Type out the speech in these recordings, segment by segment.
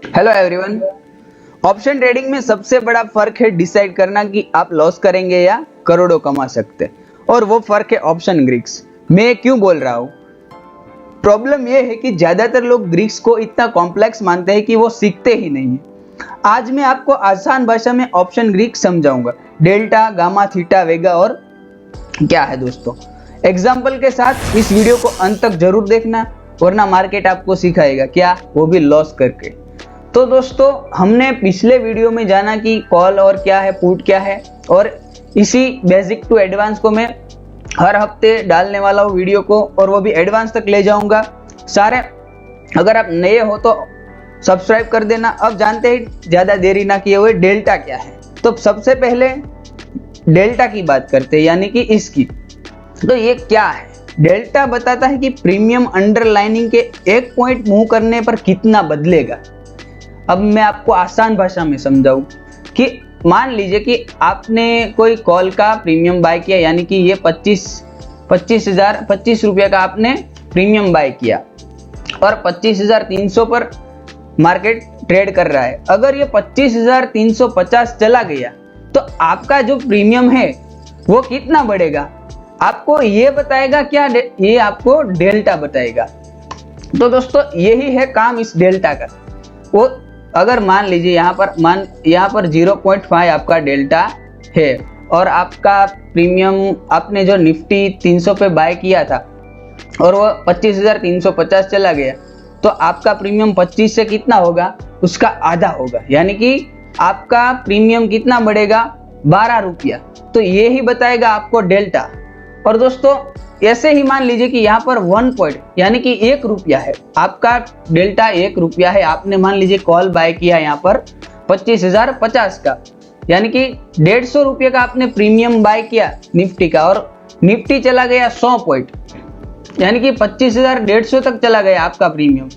Hello everyone. Option trading में सबसे बड़ा फर्क है डिसाइड करना कि आप लॉस करेंगे या करोड़ों कमा सकते हैं, और वो फर्क है ऑप्शन ग्रीक्स। मैं क्यों बोल रहा हूँ? प्रॉब्लम यह है कि ज्यादातर लोग ग्रीक्स को इतना कॉम्प्लेक्स मानते हैं कि वो सीखते ही नहीं है। आज मैं आपको आसान भाषा में ऑप्शन ग्रीक समझाऊंगा। डेल्टा, गामा, थीटा, वेगा और क्या है दोस्तों। एग्जाम्पल के साथ इस वीडियो को अंत तक जरूर देखना, वरना मार्केट आपको सिखाएगा क्या, वो भी लॉस करके। तो दोस्तों, हमने पिछले वीडियो में जाना कि कॉल और क्या है, पुट क्या है, और इसी बेसिक टू एडवांस को मैं हर हफ्ते डालने वाला हूँ वीडियो को, और वो भी एडवांस तक ले जाऊंगा सारे। अगर आप नए हो तो सब्सक्राइब कर देना। अब जानते हैं ज्यादा देरी ना किए हुए डेल्टा क्या है। तो सबसे पहले डेल्टा की बात करते हैं, यानी कि इसकी। तो ये क्या है? डेल्टा बताता है कि प्रीमियम अंडरलाइनिंग के एक पॉइंट मूव करने पर कितना बदलेगा। अब मैं आपको आसान भाषा में समझाऊं कि मान लीजिए कि आपने कोई कॉल का प्रीमियम बाय किया, यानी कि ये 25 रुपये का आपने प्रीमियम बाय किया और 25,300 पर मार्केट ट्रेड कर रहा है। अगर ये 25,350 चला गया तो आपका जो प्रीमियम है वो कितना बढ़ेगा, आपको ये बताएगा क्या? ये आपको डेल्टा बताएगा। तो दोस्तों, यही है काम इस डेल्टा का। वो अगर मान लीजिए यहाँ पर 0.5 आपका डेल्टा है और आपका प्रीमियम आपने जो निफ्टी 300 पे बाय किया था और वो 25,350 चला गया, तो आपका प्रीमियम 25 से कितना होगा? उसका आधा होगा, यानी कि आपका प्रीमियम कितना बढ़ेगा? 12 रुपया। तो ये ही बताएगा आपको डेल्टा। और दोस्तों, ऐसे ही मान लीजिए कि यहाँ पर 1 पॉइंट यानी कि 1 रुपया है, आपका डेल्टा 1 रुपया है। आपने मान लीजिए कॉल बाय किया यहाँ पर 25,050 का, यानी कि 150 रुपये का आपने प्रीमियम बाय किया निफ्टी का, और निफ्टी चला गया 100 पॉइंट, यानी कि 25,150 तक चला गया आपका प्रीमियम।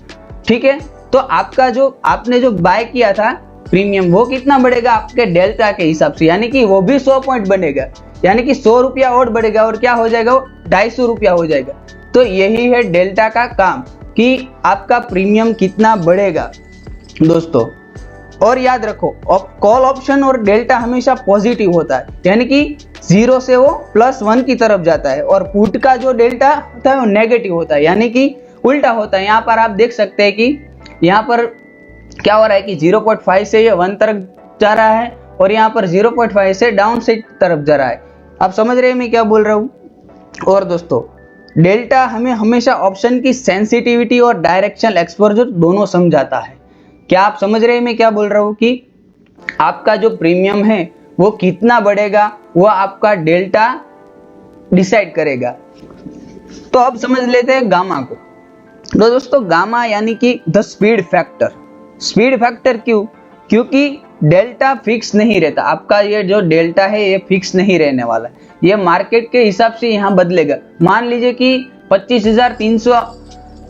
ठीक है, तो आपका जो आपने जो बाय किया था प्रीमियम, वो कितना बढ़ेगा आपके डेल्टा के हिसाब से, यानी कि वो भी 100 पॉइंट बनेगा, यानी कि 100 रुपया और बढ़ेगा, और क्या हो जाएगा? वो 250 रुपया हो जाएगा। तो यही है डेल्टा का काम कि आपका प्रीमियम कितना बढ़ेगा दोस्तों। और याद रखो, कॉल ऑप्शन और डेल्टा हमेशा पॉजिटिव होता है, यानी कि 0 से वो +1 की तरफ जाता है, और पुट का जो डेल्टा होता है वो नेगेटिव होता है, यानी कि उल्टा होता है। यहाँ पर आप देख सकते हैं कि यहाँ पर क्या हो रहा है कि 0.5 से ये 1 तरफ जा रहा है, और यहाँ पर 0.5 से डाउन साइड तरफ जा रहा है। आप समझ रहे हैं मैं क्या बोल रहा हूँ? और दोस्तों, डेल्टा हमें हमेशा ऑप्शन की सेंसिटिविटी और डायरेक्शनल एक्सपोजर दोनों समझाता है। क्या आप समझ रहे हैं मैं क्या बोल रहा हूँ? कि आपका जो प्रीमियम है वो कितना बढ़ेगा, वो आपका डेल्टा डिसाइड करेगा। तो अब समझ लेते हैं गामा को। तो दोस्तों, गामा यानी कि the speed factor. Speed factor क्यों? क्योंकि डेल्टा फिक्स नहीं रहता। आपका ये जो डेल्टा है ये फिक्स नहीं रहने वाला, ये मार्केट के हिसाब से यहाँ बदलेगा। मान लीजिए कि 25,300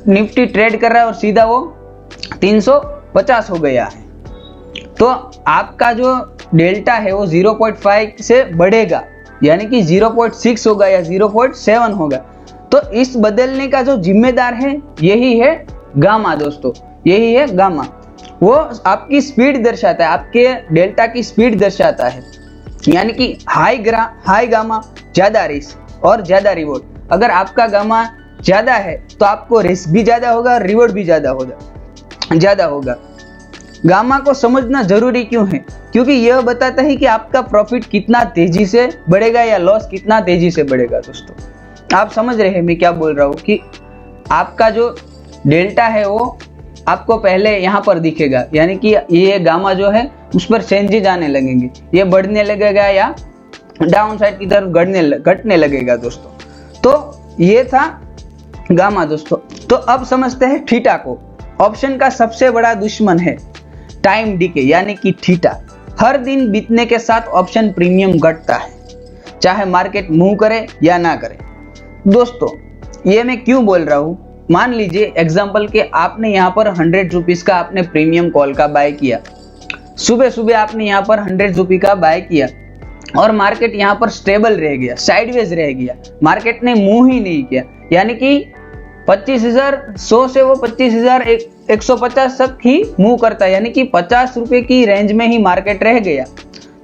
निफ्टी ट्रेड कर रहा है और सीधा वो 350 हो गया है, तो आपका जो डेल्टा है वो 0.5 से बढ़ेगा, यानी कि 0.6 होगा या 0.7 होगा। तो इस बदलने का जो जिम्मेदार है यही है गामा दोस्तों, यही है गामा। वो आपकी स्पीड दर्शाता है, आपके डेल्टा की स्पीड दर्शाता है, यानी कि हाई गामा ज्यादा रिस्क और ज्यादा रिवॉर्ड। अगर आपका गामा ज्यादा है तो आपको रिस्क भी ज्यादा होगा और रिवॉर्ड भी ज्यादा होगा। गामा को समझना जरूरी क्यों है? क्योंकि यह बताता है कि आपका प्रॉफिट कितना तेजी से बढ़ेगा या लॉस कितना तेजी से बढ़ेगा। दोस्तों, आप समझ रहे हैं मैं क्या बोल रहा हूँ? कि आपका जो डेल्टा है वो आपको पहले यहाँ पर दिखेगा, यानी कि ये गामा जो है उस पर चेंजेज आने लगेंगे, ये बढ़ने लगेगा या डाउन साइड की तरफ घटने लगेगा दोस्तों। तो ये था गामा दोस्तों। तो अब समझते हैं थीटा को। ऑप्शन का सबसे बड़ा दुश्मन है टाइम डीके, यानी कि थीटा। हर दिन बीतने के साथ ऑप्शन प्रीमियम घटता है, चाहे मार्केट मूव करे या ना करे। दोस्तों, ये मैं क्यों बोल रहा हूँ? मान लीजिए एग्जाम्पल के आपने यहाँ पर 100 रुपीज का आपने प्रीमियम कॉल का बाय किया। सुबह सुबह आपने यहाँ पर 100 रुपये का बाय किया और मार्केट यहाँ पर स्टेबल रह गया, साइडवेज रह गया, मार्केट ने मूव ही नहीं किया, यानी कि 25,100 से वो 25,000 150 तक ही मूव करता है, यानी कि 50 रुपए की रेंज में ही मार्केट रह गया,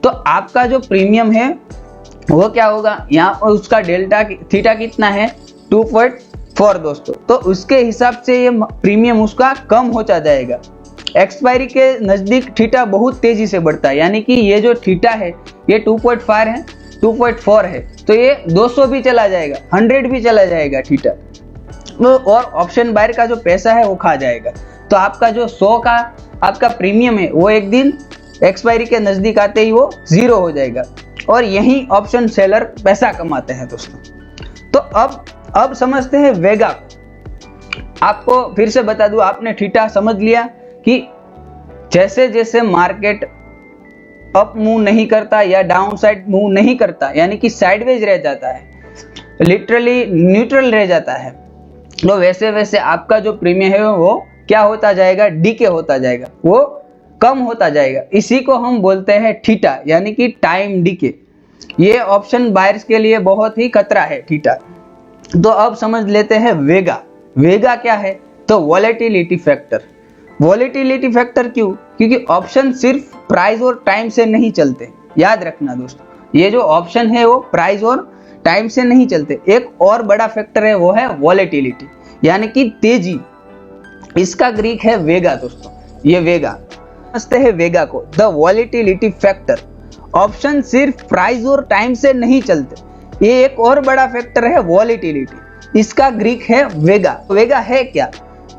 तो आपका जो प्रीमियम है वो क्या होगा, यहाँ पर उसका डेल्टा थीटा कितना है 2.4 दोस्तों। तो उसके हिसाब से ये प्रीमियम उसका कम होता जाएगा। एक्सपायरी के नज़दीक थीटा बहुत तेजी से बढ़ता है, यानी कि ये जो थीटा है ये 2.4 है, 2.4 है, तो ये 200 भी चला जाएगा, 100 भी चला जाएगा थीटा, और ऑप्शन बायर का जो पैसा है वो खा जाएगा। तो आपका जो 100 का आपका प्रीमियम है वो एक दिन एक्सपायरी के नज़दीक आते ही वो 0 हो जाएगा, और यही ऑप्शन सेलर पैसा कमाते हैं दोस्तों। तो अब समझते हैं वेगा को। आपको फिर से बता दूं, आपने थीटा समझ लिया कि जैसे जैसे मार्केट अप मूव नहीं करता या डाउन साइड मूव नहीं करता, यानी कि साइडवेज रह जाता है, लिटरली न्यूट्रल रह जाता है, तो वैसे वैसे आपका जो प्रीमियम है वो क्या होता जाएगा, डीके होता जाएगा, वो कम होता जाएगा। इसी को हम बोलते हैं थीटा, यानी कि टाइम डीके। ये ऑप्शन बायर्स के लिए बहुत ही खतरा है थीटा। तो अब समझ लेते हैं वेगा। वेगा क्या है, तो वॉलेटिलिटी फैक्टर। वॉलेटिलिटी फैक्टर क्यों, क्योंकि ऑप्शन सिर्फ प्राइस और टाइम से नहीं चलते, याद रखना दोस्तों, ये जो ऑप्शन है वो प्राइस और टाइम से नहीं चलते। एक और बड़ा फैक्टर है वो है वॉलेटिलिटी, यानी कि तेजी। इसका ग्रीक है वेगा दोस्तों, ये वेगा। समझते हैं वेगा को, द वॉलेटिलिटी फैक्टर। ऑप्शन सिर्फ प्राइस और टाइम से नहीं चलते, ये एक और बड़ा फैक्टर है वॉलेटिलिटी, इसका ग्रीक है वेगा। वेगा है क्या,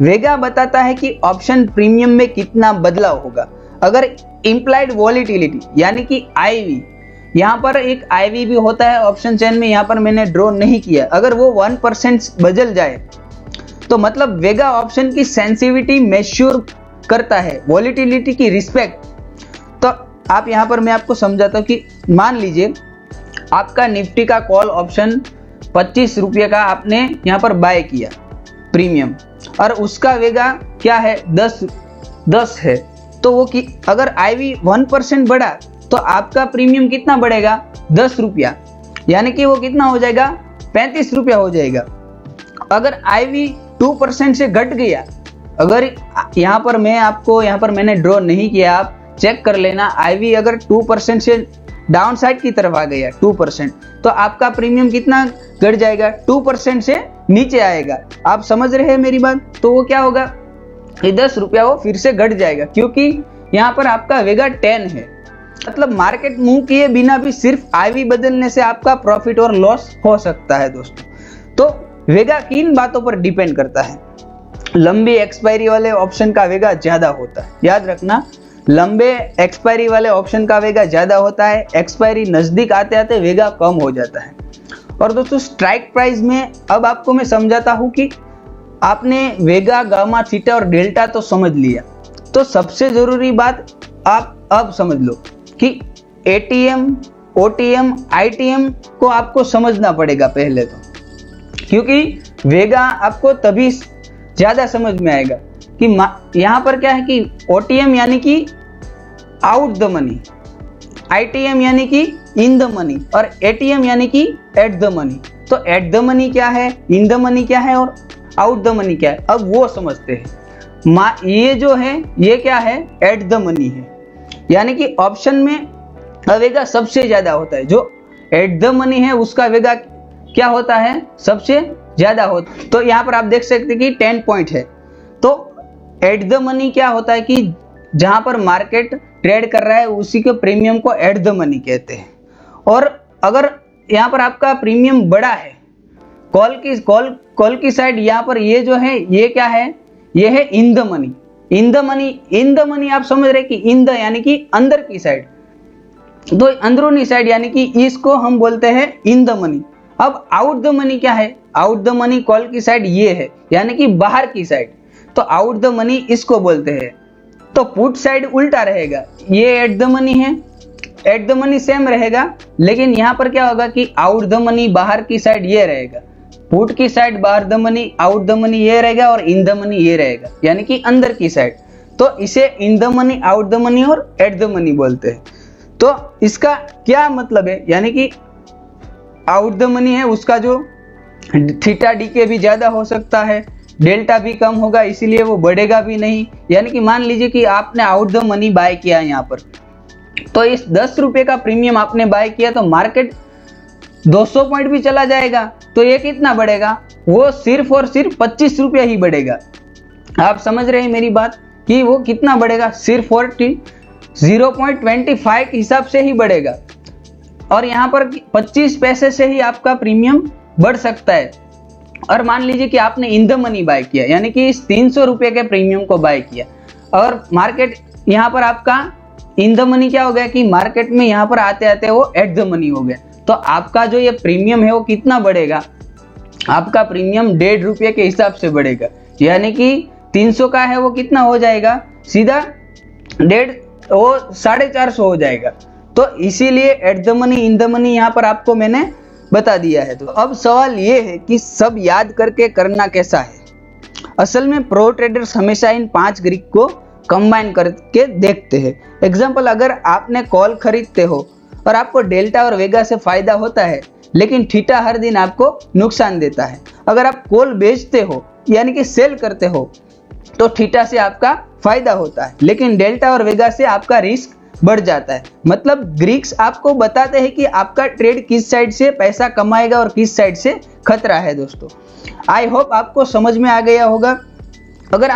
वेगा बताता है कि ऑप्शन प्रीमियम में कितना बदलाव होगा अगर इंप्लाइड वॉलेटिलिटी, यानी कि आईवी, यहाँ पर एक आईवी भी होता है ऑप्शन चेन में, यहाँ पर मैंने ड्रॉ नहीं किया, अगर वो 1% बदल जाए तो मतलब वेगा ऑप्शन की सेंसिटिविटी मेश्योर करता है, वॉलेटिलिटी की रिस्पेक्ट। तो आप यहाँ पर मैं आपको समझाता हूँ कि मान लीजिए आपका निफ्टी का कॉल ऑप्शन 25 रुपये का आपने यहाँ पर बाय किया प्रीमियम, और उसका वेगा क्या है 10 है, तो वो कि अगर आईवी 1% बढ़ा तो आपका प्रीमियम कितना बढ़ेगा, 10 रुपया, यानी कि वो कितना हो जाएगा, 35 रुपया हो जाएगा। अगर आईवी 2% से घट गया, अगर यहाँ पर मैं आपको यहाँ पर मैंने ड्रॉ नहीं किया, आप चेक कर लेना, आईवी अगर 2% से डाउन साइड की तरफ आ गया 2%, तो आपका प्रीमियम कितना घट जाएगा, 2% से नीचे आएगा। आप समझ रहे हैं मेरी बात, तो वो क्या होगा, 10 रुपया वो फिर से घट जाएगा, क्योंकि यहाँ पर आपका वेगा 10 है। मतलब मार्केट मूव किए बिना भी सिर्फ आईवी बदलने से आपका प्रॉफिट और लॉस हो सकता है दोस्तों। तो वेगा किन बातों पर डिपेंड करता है, लंबी एक्सपायरी वाले ऑप्शन का वेगा ज्यादा होता है, याद रखना, लंबे एक्सपायरी वाले ऑप्शन का वेगा ज्यादा होता है, एक्सपायरी नजदीक आते आते वेगा कम हो जाता है। और दोस्तों स्ट्राइक प्राइस में अब आपको मैं समझाता हूं कि आपने वेगा, गामा, थीटा और डेल्टा तो समझ लिया, तो सबसे जरूरी बात आप अब समझ लो कि एटीएम, ओटीएम, आईटीएम को आपको समझना पड़ेगा पहले तो, क्योंकि वेगा आपको तभी ज्यादा समझ में आएगा कि यहाँ पर क्या है कि ओटीएम यानी कि आउट द मनी, आईटीएम यानी कि इन द मनी, और एटीएम यानी कि एट द मनी। तो एट द मनी क्या है, इन द मनी क्या है, और आउट द मनी क्या है, अब वो समझते हैं। ये जो है ये क्या है, एट द मनी है, यानी कि ऑप्शन में वेगा सबसे ज्यादा होता है, जो एट द मनी है उसका वेगा क्या होता है, सबसे ज्यादा होता है। तो यहाँ पर आप देख सकते हैं कि 10 पॉइंट है, तो एट द मनी क्या होता है कि जहां पर मार्केट ट्रेड कर रहा है उसी के प्रीमियम को एट द मनी कहते हैं। और अगर यहाँ पर आपका प्रीमियम बड़ा है, कॉल की साइड, यहाँ पर ये जो है ये क्या है, ये है in the money. In the money आप समझ रहे कि इन द यानी कि अंदर की साइड, तो अंदरूनी साइड यानी कि इसको हम बोलते हैं इन द मनी। अब आउट द मनी क्या है, आउट द मनी कॉल की साइड ये है, यानी कि बाहर की साइड, तो आउट द मनी इसको बोलते हैं। तो पुट साइड उल्टा रहेगा, ये एट द मनी है, एट द मनी सेम रहेगा, लेकिन यहाँ पर क्या होगा कि आउट द मनी बाहर की साइड ये रहेगा, पुट की साइड बाहर the money, out the money ये रहेगा, और इन द मनी ये रहेगा, यानी कि अंदर की साइड। तो इसे in the money, out the money और एट द मनी बोलते हैं। तो इसका क्या मतलब है, यानी कि आउट द मनी है उसका जो थीटा डीके भी ज्यादा हो सकता है, डेल्टा भी कम होगा, इसीलिए वो बढ़ेगा भी नहीं। यानी कि मान लीजिए कि आपने आउट द मनी बाय किया यहाँ पर, तो इस 10 रुपए का प्रीमियम आपने बाय किया तो मार्केट 200 पॉइंट भी चला जाएगा तो ये कितना बढ़ेगा, वो सिर्फ और सिर्फ 25 रुपया ही बढ़ेगा। आप समझ रहे हैं मेरी बात कि वो कितना बढ़ेगा, सिर्फ 0.25 के हिसाब से ही बढ़ेगा। और यहाँ पर 25 पैसे से ही आपका प्रीमियम बढ़ सकता है। और मान लीजिए कि आपने इन द मनी बाय किया, यानी कि इस 300 रुपए के प्रीमियम को बाय किया और मार्केट यहाँ पर आपका इन द मनी क्या हो गया कि मार्केट में यहाँ पर आते आते वो एट द मनी हो गया, तो आपका जो ये प्रीमियम है वो कितना बढ़ेगा, आपका प्रीमियम 1.5 रुपये के हिसाब से बढ़ेगा। यानी कि 300 का है वो कितना हो जाएगा, सीधा 450 हो जाएगा। तो इसीलिए at the money in the money यहाँ पर आपको मैंने बता दिया है। तो अब सवाल ये है कि सब याद करके करना कैसा है। असल में प्रो ट्रेडर्स हमेशा इन 5 ग्रीक को कंबाइन करके देखते हैं। एग्जांपल, अगर आपने कॉल खरीदते हो और आपको डेल्टा और वेगा से फायदा होता है, लेकिन थीटा हर दिन आपको नुकसान देता है। अगर आप कॉल बेचते हो यानी कि सेल करते हो तो थीटा से आपका फायदा होता है, लेकिन डेल्टा और वेगा से आपका रिस्क बढ़ जाता है। मतलब ग्रीक्स आपको बताते हैं कि आपका ट्रेड किस साइड से पैसा कमाएगा और किस साइड से खतरा है। दोस्तों, आई होप आपको समझ में आ गया होगा। अगर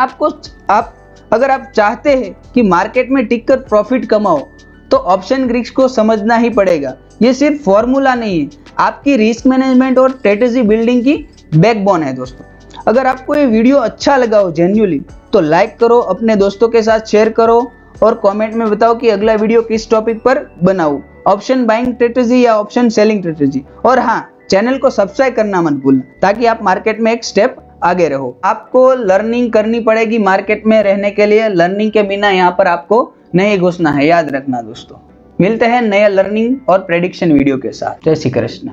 आप चाहते हैं कि मार्केट में टिककर प्रॉफिट कमाओ तो ऑप्शन ग्रीक्स को समझना ही पड़ेगा। ये सिर्फ फॉर्मूला नहीं है, आपकी रिस्क मैनेजमेंट और स्ट्रेटेजी बिल्डिंग की बैकबोन है। दोस्तों, अगर आपको ये वीडियो अच्छा लगा हो जेन्युइनली तो लाइक करो, अपने दोस्तों के साथ शेयर करो और कमेंट में बताओ कि अगला वीडियो किस टॉपिक पर बनाऊं, ऑप्शन बाइंग स्ट्रेटेजी या ऑप्शन सेलिंग स्ट्रेटेजी। और हाँ, चैनल को सब्सक्राइब करना मत भूलना ताकि आप मार्केट में एक स्टेप आगे रहो। आपको लर्निंग करनी पड़ेगी मार्केट में रहने के लिए, लर्निंग के बिना यहाँ पर आपको नहीं घुसना है, याद रखना। दोस्तों, मिलते हैं नया लर्निंग और प्रेडिक्शन वीडियो के साथ। जय श्री कृष्ण।